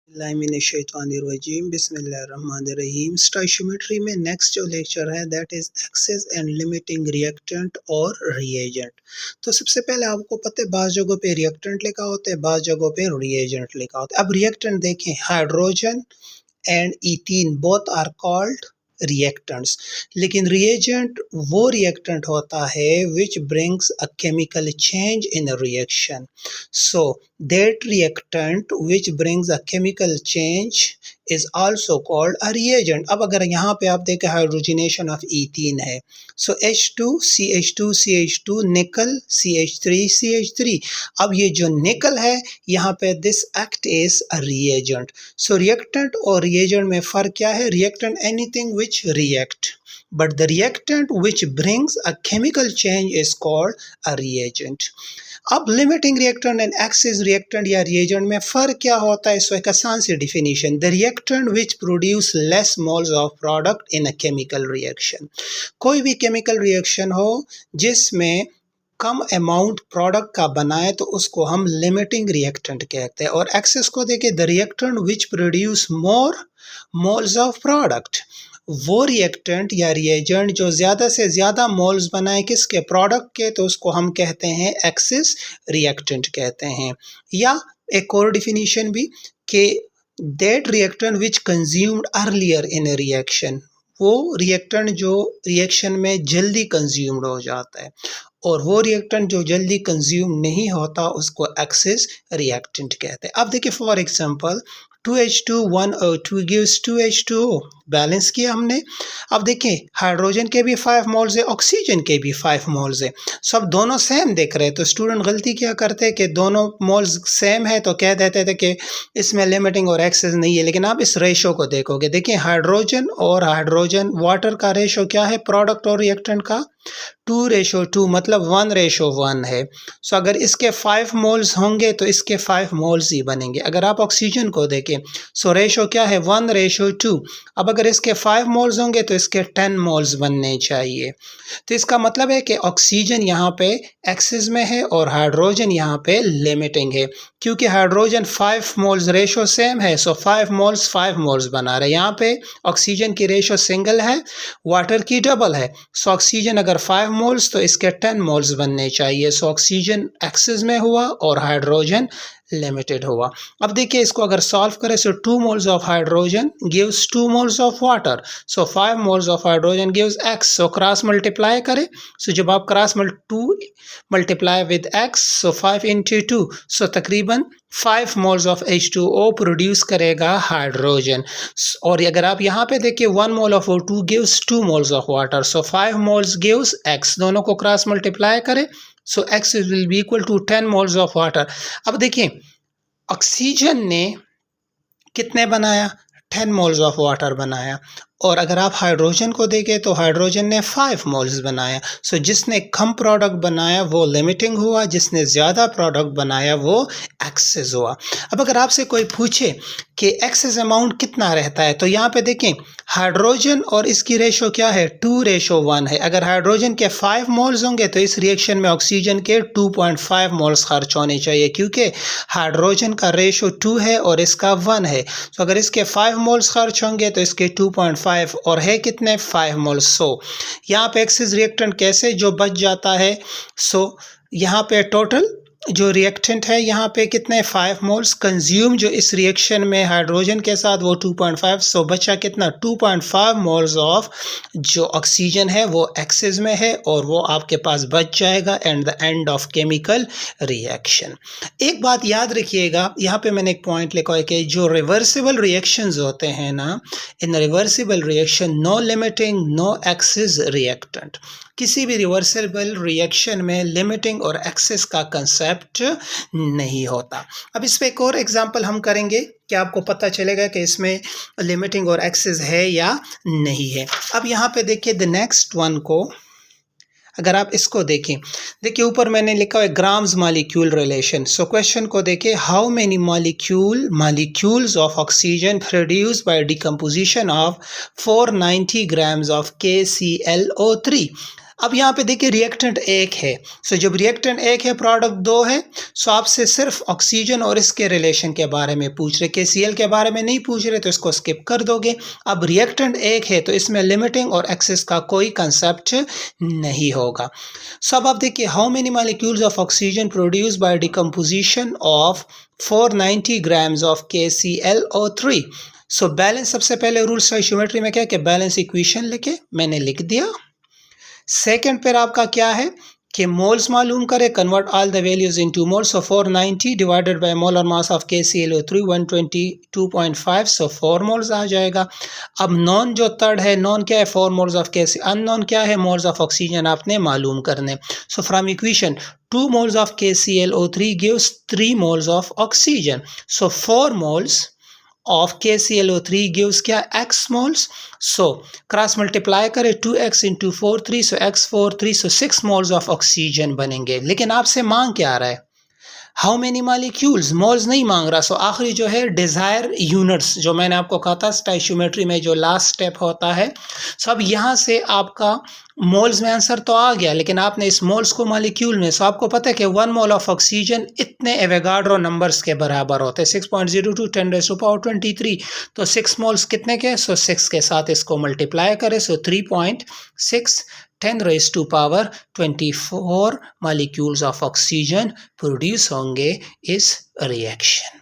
बिस्मिल्लाहिर्रहमानिर्रहीम। स्टोइचियोमेट्री में नेक्स्ट जो लेक्चर है that is excess and limiting reactant और रिएजेंट। तो सबसे पहले आपको पता है बाज़ जगहों पे रिएक्टेंट लिखा होता है, बाज़ जगहों पे रिएजेंट लिखा होता है। अब रिएक्टेंट देखें, hydrogen and ethene both are called reactants, लेकिन रिएजेंट वो रिएक्टेंट होता है which brings a chemical change in a reaction. So that reactant which brings a chemical change is also called a reagent. अब अगर यहाँ पे आप देखें हाइड्रोजनेशन ऑफ इथीन है, सो H2CH2CH2 निकल CH3CH3। अब ये जो निकल है यहाँ पे this act is a reagent. So reactant और रिएजेंट में फ़र्क क्या है? Reactant anything which react, but the reactant which brings a chemical change is called a reagent. अब limiting reactant and excess reactant या रिएजेंट में फ़र्क क्या होता है? इसको एक आसान सी definition, the reactant which produce less moles of product in a chemical reaction. कोई भी केमिकल रिएक्शन हो जिसमें कम अमाउंट प्रोडक्ट का बनाए तो उसको हम लिमिटिंग रिएक्टेंट कहते हैं। और एक्सेस को देखें, the reactant which produce more moles of product, वो रिएक्टेंट या रिएजेंट जो ज़्यादा से ज़्यादा मोल्स बनाए किसके? प्रोडक्ट के, तो उसको हम कहते हैं एक्सिस रिएक्टेंट कहते हैं। या एक और डिफिनीशन भी कि that reactant which consumed earlier in A reaction, वो रिएक्टेंट जो रिएक्शन में जल्दी कंज्यूम्ड हो जाता है, और वो रिएक्टेंट जो जल्दी कंज्यूम नहीं होता उसको एक्सिस रिएक्टेंट कहते हैं। अब देखिए for example 2H2 1O2 gives 2H2O, balance किया हमने। अब देखिए हाइड्रोजन के भी 5 मोल्स है, ऑक्सीजन के भी 5 मोल्स है, सब दोनों सेम दिख रहे हैं। तो स्टूडेंट गलती क्या करते हैं कि दोनों मोल्स सेम है तो कह देते थे कि इसमें लिमिटिंग और एक्सेस नहीं है। लेकिन आप इस रेशो को देखोगे, देखिए हाइड्रोजन और हाइड्रोजन वाटर का रेशो क्या है प्रोडक्ट और रिएक्टेंट का? 2:2, मतलब 1:1 है। सो अगर इसके 5 मोल्स होंगे तो इसके 5 मोल्स ही बनेंगे। अगर आप ऑक्सीजन को देखें, सो रेशो क्या है? 1:2। अब अगर इसके 5 मोल्स होंगे तो इसके 10 मोल्स बनने चाहिए। तो इसका मतलब है कि ऑक्सीजन यहाँ पे एक्सिस में है और हाइड्रोजन यहाँ पे लिमिटिंग है। क्योंकि हाइड्रोजन 5 मोल्स रेशो सेम है, सो 5 मोल्स बना रहे हैं। यहाँ पे ऑक्सीजन की रेशो सिंगल है, वाटर की डबल है। सो ऑक्सीजन अगर 5 मोल्स तो इसके 10 मोल्स बनने चाहिए। सो ऑक्सीजन एक्सिस में हुआ और हाइड्रोजन लिमिटेड हुआ। अब देखिए इसको अगर सॉल्व करें, सो 2 moles of hydrogen gives 2 moles of water, so 5 moles of hydrogen gives x। So cross multiply करें, सो जब आप cross 2 multiply with x, so 5 into 2, सो तकरीबन 5 मोल्स ऑफ H2O प्रोड्यूस करेगा हाइड्रोजन। और अगर आप यहाँ पे देखिए 1 mole of O2 gives 2 moles of water, so 5 moles gives x। दोनों को क्रॉस मल्टीप्लाई करें, so x will be equal to 10 moles of water. अब देखिए ऑक्सीजन ने कितने बनाया? 10 मोल्स ऑफ वाटर बनाया। और अगर आप हाइड्रोजन को देखें तो हाइड्रोजन ने 5 मोल्स बनाया। सो जिसने कम प्रोडक्ट बनाया वो लिमिटिंग हुआ, जिसने ज़्यादा प्रोडक्ट बनाया वो एक्सेस हुआ। अब अगर आपसे कोई पूछे कि एक्सेस अमाउंट कितना रहता है, तो यहाँ पे देखें हाइड्रोजन और इसकी रेशो क्या है? 2:1 है। अगर हाइड्रोजन के 5 मोल्स होंगे तो इस रिएक्शन में ऑक्सीजन के 2.5 मोल्स खर्च होने चाहिए, क्योंकि हाइड्रोजन का रेशो 2 है और इसका 1 है। तो अगर इसके 5 मोल्स खर्च होंगे तो इसके 2.5 और है कितने? 5 मोल्स। सो यहाँ पे एक्सिस रिएक्टेंट कैसे जो बच जाता है? सो यहाँ पे टोटल जो रिएक्टेंट है यहाँ पे कितने? 5 मोल्स कंज्यूम जो इस रिएक्शन में हाइड्रोजन के साथ वो 2.5। सो बचा कितना? 2.5 मोल्स ऑफ जो ऑक्सीजन है वो एक्सिस में है और वो आपके पास बच जाएगा and the end of chemical reaction. एक बात याद रखिएगा, यहाँ पे मैंने एक पॉइंट लिखा है कि जो रिवर्सिबल रिएक्शंस होते हैं ना, in reversible reaction no limiting no excess reactant. किसी भी रिवर्सिबल रिएक्शन में लिमिटिंग और एक्सेस का कंसेप्ट नहीं होता। अब इस पे एक और एग्जांपल हम करेंगे कि आपको पता चलेगा कि इसमें लिमिटिंग और एक्सेस है या नहीं है। अब यहाँ पे देखिए द नेक्स्ट वन को, अगर आप इसको देखें, देखिए ऊपर मैंने लिखा है grams molecule relation. So question को देखें, how many molecules of oxygen produce by decomposition of 490 grams of KClO3। अब यहाँ पे देखिए रिएक्टेंट एक है, सो जब रिएक्टेंट एक है प्रोडक्ट दो है, सो आपसे सिर्फ ऑक्सीजन और इसके रिलेशन के बारे में पूछ रहे, KCl के बारे में नहीं पूछ रहे, तो इसको स्किप कर दोगे। अब रिएक्टेंट एक है तो इसमें लिमिटिंग और एक्सेस का कोई कंसेप्ट नहीं होगा। सो अब आप देखिए how many molecules of oxygen produce by decomposition of 490 grams of KClO3। So balance, सबसे पहले रूल स्टोइचियोमेट्री में क्या कि बैलेंस इक्वेशन लिखे, मैंने लिख दिया। सेकंड पर आपका क्या है कि मोल्स मालूम करें, convert all the values into moles. So 490 divided by molar mass of KClO3 122.5, so 4 moles आ जाएगा। अब नॉन जो थर्ड है, नॉन क्या है 4 मोल्स ऑफ KC, अननोन क्या है मोल्स ऑफ ऑक्सीजन आपने मालूम करने। So from equation 2 moles of KClO3 gives 3 moles of oxygen. So 4 moles of KClO3 gives क्या x moles. So cross multiply करें 2x into 4 3, so x 4 3, so 6 moles of oxygen बनेंगे। लेकिन आपसे मांग क्या आ रहा है, हाउ मेनी मॉलिक्यूल्स, मोल्स नहीं मांग रहा। सो आखिरी जो है डिज़ायर यूनिट्स, जो मैंने आपको कहा था स्टोइचियोमेट्री में जो लास्ट स्टेप होता है। सो अब यहाँ से आपका मोल्स में आंसर तो आ गया, लेकिन आपने इस मोल्स को मॉलिक्यूल में, सो आपको पता है कि 1 मोल ऑफ ऑक्सीजन इतने एवोगाड्रो नंबर्स के बराबर होते हैं, 6.02 10⁻23। तो 6 मोल्स कितने के, सो 6 के साथ इसको मल्टीप्लाई करें, सो 3.6 10⁻24 molecules of oxygen प्रोड्यूस होंगे इस रिएक्शन।